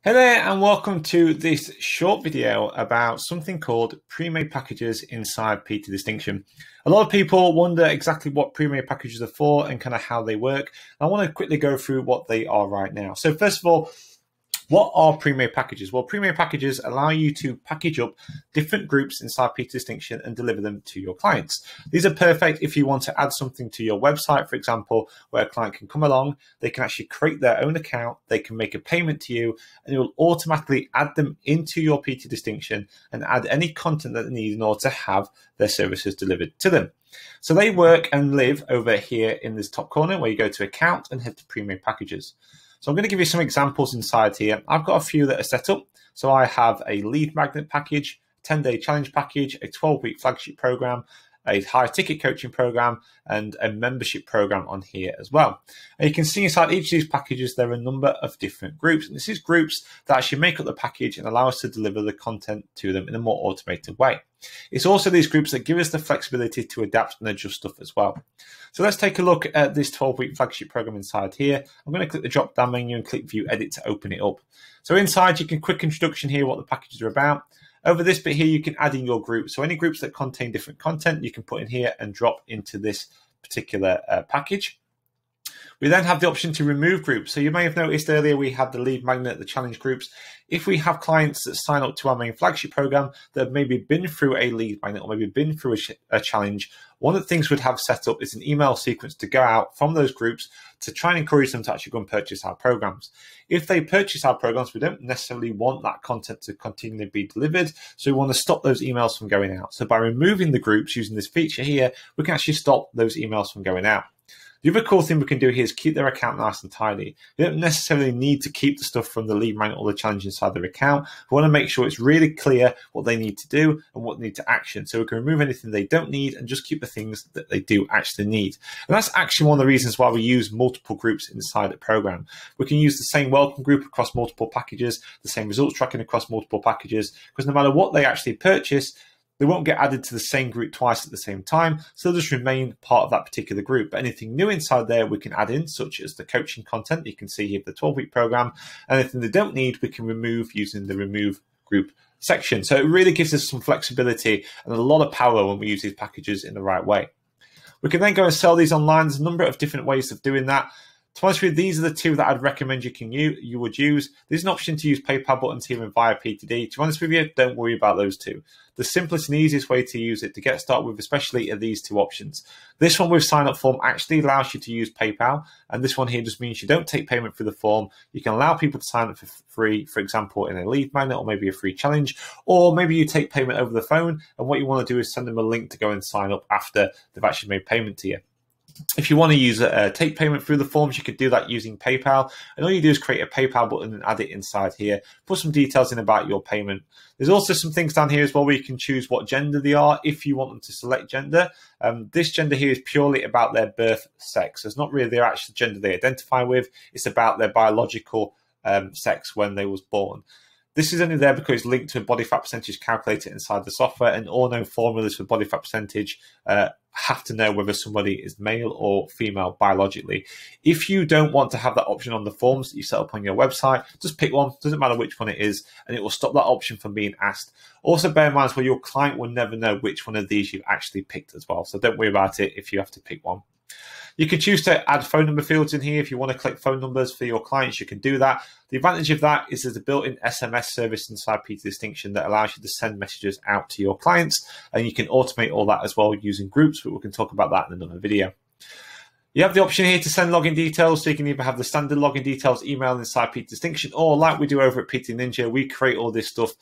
Hey there, and welcome to this short video about something called pre-made packages inside PT Distinction. A lot of people wonder exactly what pre-made packages are for and kind of how they work. I want to quickly go through what they are right now. So first of all, what are pre-made packages? Well, pre-made packages allow you to package up different groups inside PT Distinction and deliver them to your clients. These are perfect if you want to add something to your website, for example, where a client can come along, they can actually create their own account, they can make a payment to you, and it will automatically add them into your PT Distinction and add any content that they need in order to have their services delivered to them. So they work and live over here in this top corner where you go to account and head to pre-made packages. So I'm going to give you some examples inside here. I've got a few that are set up. So I have a lead magnet package, 10-day challenge package, a 12-week flagship program, a high ticket coaching program, and a membership program on here as well. And you can see inside each of these packages, there are a number of different groups. And this is groups that actually make up the package and allow us to deliver the content to them in a more automated way. It's also these groups that give us the flexibility to adapt and adjust stuff as well. So let's take a look at this 12-week flagship program inside here. I'm going to click the drop-down menu and click View Edit to open it up. So inside, you can quick introduction here, what the packages are about. Over this bit here, you can add in your group. So any groups that contain different content, you can put in here and drop into this particular package. We then have the option to remove groups. So you may have noticed earlier we had the lead magnet, the challenge groups. If we have clients that sign up to our main flagship program that have maybe been through a lead magnet or maybe been through a challenge, one of the things we'd have set up is an email sequence to go out from those groups to try and encourage them to actually go and purchase our programs. If they purchase our programs, we don't necessarily want that content to continually be delivered. So we want to stop those emails from going out. So by removing the groups using this feature here, we can actually stop those emails from going out. The other cool thing we can do here is keep their account nice and tidy. You don't necessarily need to keep the stuff from the lead magnet or the challenge inside their account. We want to make sure it's really clear what they need to do and what they need to action. So we can remove anything they don't need and just keep the things that they do actually need. And that's actually one of the reasons why we use multiple groups inside the program. We can use the same welcome group across multiple packages, the same results tracking across multiple packages, because no matter what they actually purchase, they won't get added to the same group twice at the same time, so they'll just remain part of that particular group. But anything new inside there we can add in, such as the coaching content. You can see here the 12-week program. Anything they don't need, we can remove using the remove group section. So it really gives us some flexibility and a lot of power when we use these packages in the right way. We can then go and sell these online. There's a number of different ways of doing that. To be honest with you, these are the two that I'd recommend you would use. There's an option to use PayPal buttons here and via PTD. To be honest with you, don't worry about those two. The simplest and easiest way to use it to get started with, especially, are these two options. This one with sign up form actually allows you to use PayPal, and this one here just means you don't take payment through the form. You can allow people to sign up for free, for example, in a lead magnet or maybe a free challenge, or maybe you take payment over the phone, and what you want to do is send them a link to go and sign up after they've actually made payment to you. If you want to use take payment through the forms, you could do that using PayPal. And all you do is create a PayPal button and add it inside here. Put some details in about your payment. There's also some things down here as well where you can choose what gender they are if you want them to select gender. This gender here is purely about their birth sex. So it's not really their actual gender they identify with. It's about their biological sex when they was born. This is only there because it's linked to a body fat percentage calculator inside the software, and all known formulas for body fat percentage have to know whether somebody is male or female biologically. If you don't want to have that option on the forms that you set up on your website, just pick one. Doesn't matter which one it is, and it will stop that option from being asked. Also bear in mind as well, your client will never know which one of these you've actually picked as well. So don't worry about it if you have to pick one. You can choose to add phone number fields in here. If you want to collect phone numbers for your clients, you can do that. The advantage of that is there's a built-in SMS service inside PT Distinction that allows you to send messages out to your clients, and you can automate all that as well using groups, but we can talk about that in another video. You have the option here to send login details, so you can either have the standard login details email inside PT Distinction, or like we do over at PT Ninja, we create all this stuff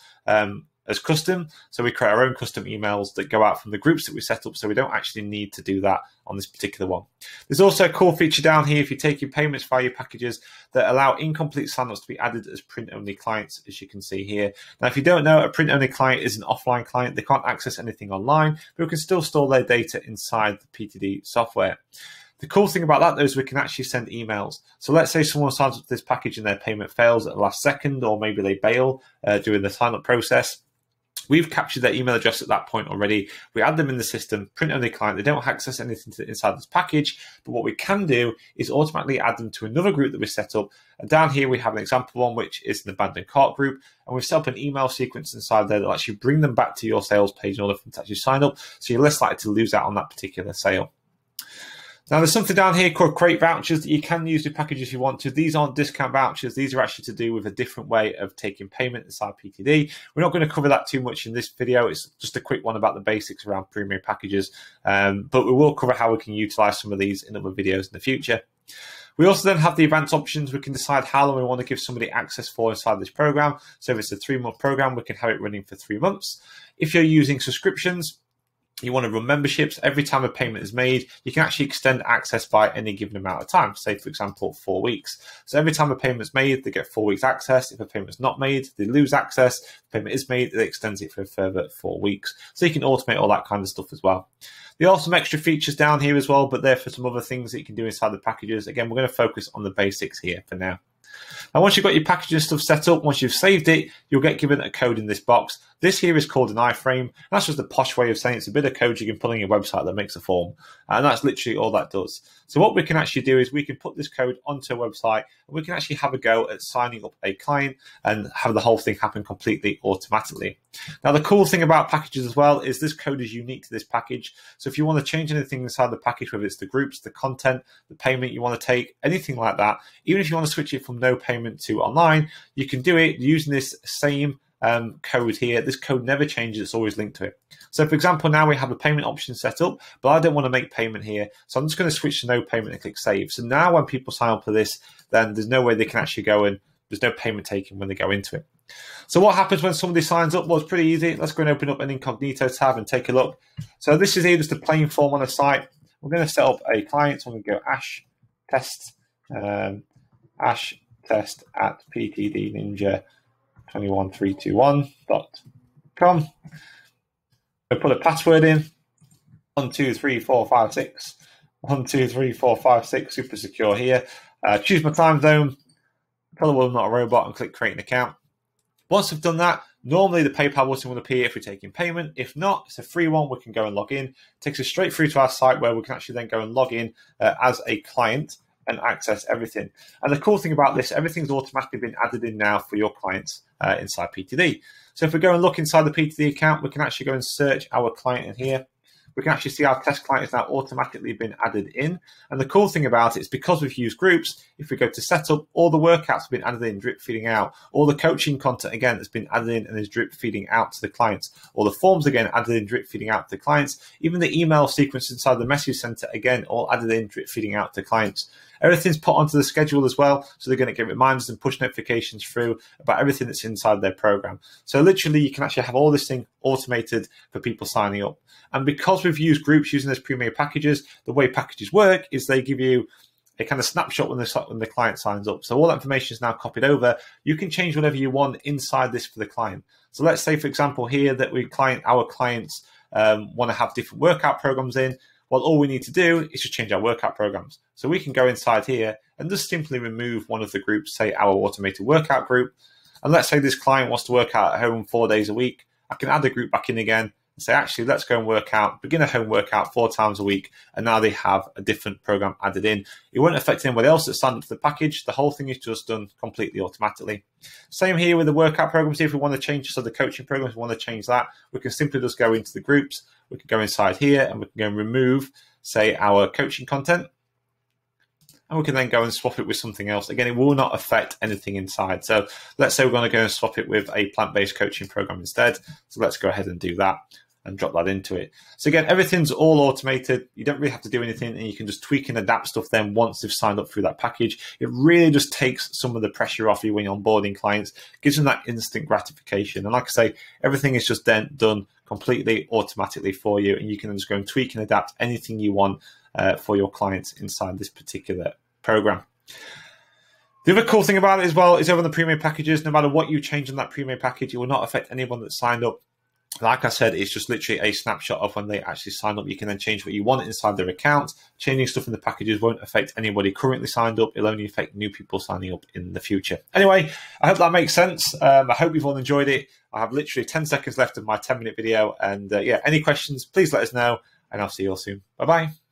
as custom. So we create our own custom emails that go out from the groups that we set up, so we don't actually need to do that on this particular one. There's also a cool feature down here if you're taking payments via your packages that allow incomplete signups to be added as print-only clients, as you can see here. Now, if you don't know, a print-only client is an offline client. They can't access anything online, but we can still store their data inside the PTD software. The cool thing about that, though, is we can actually send emails. So let's say someone signs up to this package and their payment fails at the last second, or maybe they bail during the sign-up process. We've captured their email address at that point already. We add them in the system, print on the client. They don't access anything inside this package, but what we can do is automatically add them to another group that we set up. And down here, we have an example one, which is an abandoned cart group. And we've set up an email sequence inside there that will actually bring them back to your sales page in order for them to actually sign up. So you're less likely to lose out on that particular sale. Now, there's something down here called Create Vouchers that you can use with packages if you want to. These aren't discount vouchers. These are actually to do with a different way of taking payment inside PTD. We're not going to cover that too much in this video. It's just a quick one about the basics around Premier packages. But we will cover how we can utilize some of these in other videos in the future. We also then have the advanced options. We can decide how long we want to give somebody access for inside this program. So if it's a 3-month program, we can have it running for 3 months. If you're using subscriptions, you want to run memberships, every time a payment is made, you can actually extend access by any given amount of time, say, for example, 4 weeks. So every time a payment is made, they get 4 weeks access. If a payment is not made, they lose access. If a payment is made, it extends it for a further 4 weeks. So you can automate all that kind of stuff as well. There are some extra features down here as well, but they're for some other things that you can do inside the packages. Again, we're going to focus on the basics here for now. Now, once you've got your package and stuff set up, once you've saved it, you'll get given a code in this box. This here is called an iframe. That's just a posh way of saying it's a bit of code you can put on your website that makes a form. And that's literally all that does. So what we can actually do is we can put this code onto a website and we can actually have a go at signing up a client and have the whole thing happen completely automatically. Now, the cool thing about packages as well is this code is unique to this package. So if you want to change anything inside the package, whether it's the groups, the content, the payment you want to take, anything like that, even if you want to switch it from no payment to online, you can do it using this same code here. This code never changes, it's always linked to it. So for example, now we have a payment option set up, but I don't want to make payment here. So I'm just going to switch to no payment and click save. So now when people sign up for this, then there's no way they can actually go and there's no payment taken when they go into it. So what happens when somebody signs up? Well, it's pretty easy. Let's go and open up an incognito tab and take a look. So this is here just a plain form on a site. We're going to set up a client. So I'm going to go ash test at ptdninja21321.com. I'll put a password in, 123456, 123456, super secure here. Choose my time zone, tell them I'm not a robot and click create an account. Once I've done that, normally the PayPal button will appear if we're taking payment. If not, it's a free one, we can go and log in. It takes us straight through to our site where we can actually then go and log in as a client and access everything. And the cool thing about this, everything's automatically been added in now for your clients inside PTD. So if we go and look inside the PTD account, we can actually go and search our client in here. We can actually see our test client has now automatically been added in. And the cool thing about it is because we've used groups, if we go to setup, all the workouts have been added in, drip feeding out. All the coaching content, again, has been added in and is drip feeding out to the clients. All the forms, again, added in, drip feeding out to the clients. Even the email sequence inside the message center, again, all added in, drip feeding out to clients. Everything's put onto the schedule as well, so they're going to get reminders and push notifications through about everything that's inside their program. So literally, you can actually have all this thing automated for people signing up. And because we've used groups using those Premier packages, the way packages work is they give you a kind of snapshot when the client signs up. So all that information is now copied over. You can change whatever you want inside this for the client. So let's say, for example, here that our clients want to have different workout programs in. Well, all we need to do is just change our workout programs. So we can go inside here and just simply remove one of the groups, say our automated workout group. And let's say this client wants to work out at home 4 days a week. I can add the group back in again and say, actually, let's go and work out, begin a home workout 4 times a week. And now they have a different program added in. It won't affect anybody else that signed up to the package. The whole thing is just done completely automatically. Same here with the workout programs. If we want to change, so the coaching programs, we want to change that, we can simply just go into the groups. We can go inside here and we can go and remove, say, our coaching content. And we can then go and swap it with something else. Again, it will not affect anything inside. So let's say we're going to go and swap it with a plant-based coaching program instead. So let's go ahead and do that and drop that into it. So again, everything's all automated. You don't really have to do anything, and you can just tweak and adapt stuff then once they've signed up through that package. It really just takes some of the pressure off you when you're onboarding clients, gives them that instant gratification. And like I say, everything is just then done completely automatically for you, and you can just go and tweak and adapt anything you want for your clients inside this particular program. The other cool thing about it as well is over on the Premier packages, no matter what you change on that Premier package, it will not affect anyone that signed up Like I said, it's just literally a snapshot of when they actually sign up. You can then change what you want inside their account. Changing stuff in the packages won't affect anybody currently signed up. It'll only affect new people signing up in the future. Anyway, I hope that makes sense. I hope you've all enjoyed it. I have literally 10 seconds left of my 10-minute video. And yeah, any questions, please let us know. And I'll see you all soon. Bye-bye.